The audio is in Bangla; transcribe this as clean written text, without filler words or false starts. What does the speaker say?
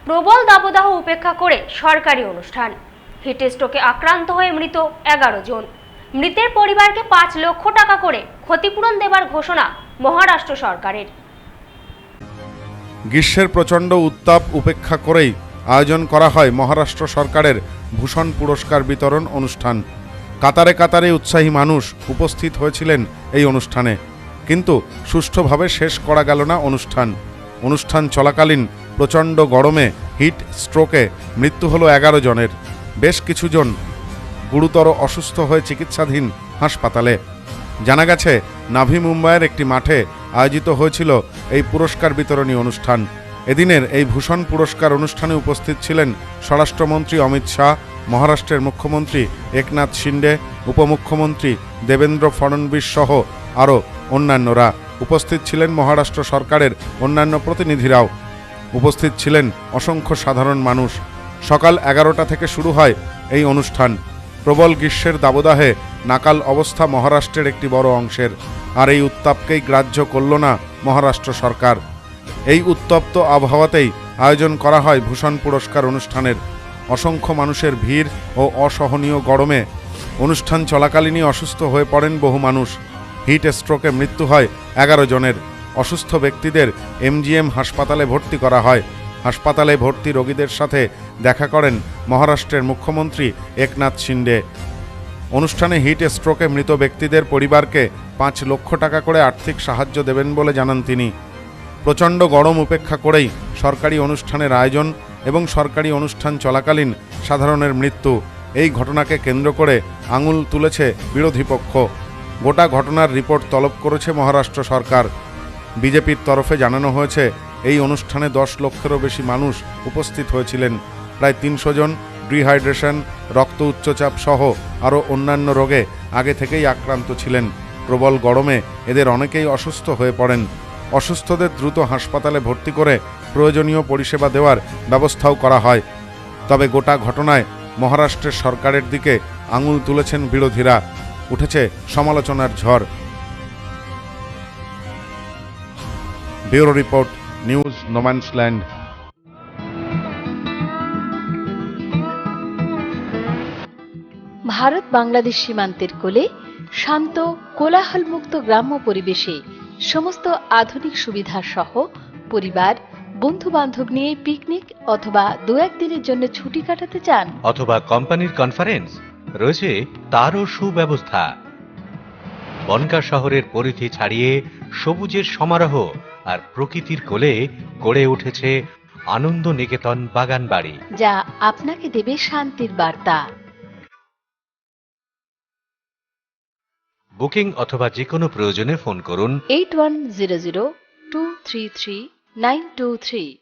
প্রবল দাবদাহ উপেক্ষা করে সরকারি অনুষ্ঠান। হিটস্ট্রোকে আক্রান্ত হয়ে মৃত 11 জন। মৃতের পরিবারকে 5 লক্ষ টাকা করে ক্ষতিপূরণ দেবার ঘোষণা মহারাষ্ট্র সরকারের। গ্রীষ্মের প্রচণ্ড উত্তাপ উপেক্ষা করেই আয়োজন করা হয় মহারাষ্ট্র সরকারের ভূষণ পুরস্কার বিতরণ অনুষ্ঠান। কাতারে কাতারে উৎসাহী মানুষ উপস্থিত হয়েছিলেন এই অনুষ্ঠানে, কিন্তু সুষ্ঠুভাবে শেষ করা গেল না অনুষ্ঠান চলাকালীন প্রচণ্ড গরমে হিট স্ট্রোকে মৃত্যু হলো 11 জনের। বেশ কিছুজন গুরুতর অসুস্থ হয়ে চিকিৎসাধীন হাসপাতালে। জানা গেছে, নাভি মুম্বাইয়ের একটি মাঠে আয়োজিত হয়েছিল এই পুরস্কার বিতরণী অনুষ্ঠান। এদিনের এই ভূষণ পুরস্কার অনুষ্ঠানে উপস্থিত ছিলেন স্বরাষ্ট্রমন্ত্রী অমিত শাহ, মহারাষ্ট্রের মুখ্যমন্ত্রী একনাথ শিন্ডে, উপমুখ্যমন্ত্রী দেবেন্দ্র ফডনবিস সহ আরও অন্যান্যরা। উপস্থিত ছিলেন মহারাষ্ট্র সরকারের অন্যান্য প্রতিনিধিরাও। উপস্থিত ছিলেন অসংখ্য সাধারণ মানুষ। সকাল 11টা থেকে শুরু হয় এই অনুষ্ঠান। প্রবল গ্রীষ্মের দাবদাহে নাকাল অবস্থা মহারাষ্ট্রের একটি বড় অংশের। আর এই উত্তাপকেই গ্রাহ্য করল না মহারাষ্ট্র সরকার। এই উত্তপ্ত আবহাওয়াতেই আয়োজন করা হয় ভূষণ পুরস্কার অনুষ্ঠানের। অসংখ্য মানুষের ভিড় ও অসহনীয় গরমে অনুষ্ঠান চলাকালীনই অসুস্থ হয়ে পড়েন বহু মানুষ। হিট স্ট্রোকে মৃত্যু হয় 11 জনের। অসুস্থ ব্যক্তিদের এমজিএম হাসপাতালে ভর্তি করা হয়। হাসপাতালে ভর্তি রোগীদের সাথে দেখা করেন মহারাষ্ট্রের মুখ্যমন্ত্রী একনাথ শিন্ডে। অনুষ্ঠানে হিট স্ট্রোকে মৃত ব্যক্তিদের পরিবারকে 5 লক্ষ টাকা করে আর্থিক সাহায্য দেবেন বলে জানান তিনি। প্রচণ্ড গরম উপেক্ষা করেই সরকারি অনুষ্ঠানের আয়োজন এবং সরকারি অনুষ্ঠান চলাকালীন সাধারণের মৃত্যু, এই ঘটনাকে কেন্দ্র করে আঙুল তুলেছে বিরোধী পক্ষ। গোটা ঘটনার রিপোর্ট তলব করেছে মহারাষ্ট্র সরকার। বিজেপির তরফে জানানো হয়েছে, এই অনুষ্ঠানে 10 লক্ষেরও বেশি মানুষ উপস্থিত হয়েছিলেন। প্রায় 300 জন ডিহাইড্রেশন, রক্ত উচ্চচাপ সহ আরও অন্যান্য রোগে আগে থেকেই আক্রান্ত ছিলেন। প্রবল গরমে এদের অনেকেই অসুস্থ হয়ে পড়েন। অসুস্থদের দ্রুত হাসপাতালে ভর্তি করে প্রয়োজনীয় পরিষেবা দেওয়ার ব্যবস্থাও করা হয়। তবে গোটা ঘটনায় মহারাষ্ট্রের সরকারের দিকে আঙুল তুলেছেন বিরোধীরা। উঠেছে সমালোচনার ঝড়। Bureau report, news no man's land. Bharat Bangladesh সীমান্তের কোলে শান্ত কোলাহলমুক্ত গ্রাম্য পরিবেশে সমস্ত আধুনিক সুবিধা সহ পরিবার বন্ধু বান্ধব নিয়ে পিকনিক অথবা 2-1 দিনের জন্য ছুটি কাটাতে চান, অথবা কোম্পানির কনফারেন্স রয়েছে তারও সুব্যবস্থা। বনগাঁ শহরের পরিধি ছাড়িয়ে সবুজের সমারোহ আর প্রকৃতির কোলে গড়ে উঠেছে আনন্দ নিকেতন বাগান বাড়ি, যা আপনাকে দেবে শান্তির বার্তা। বুকিং অথবা যে কোনো প্রয়োজনে ফোন করুন 8100233923।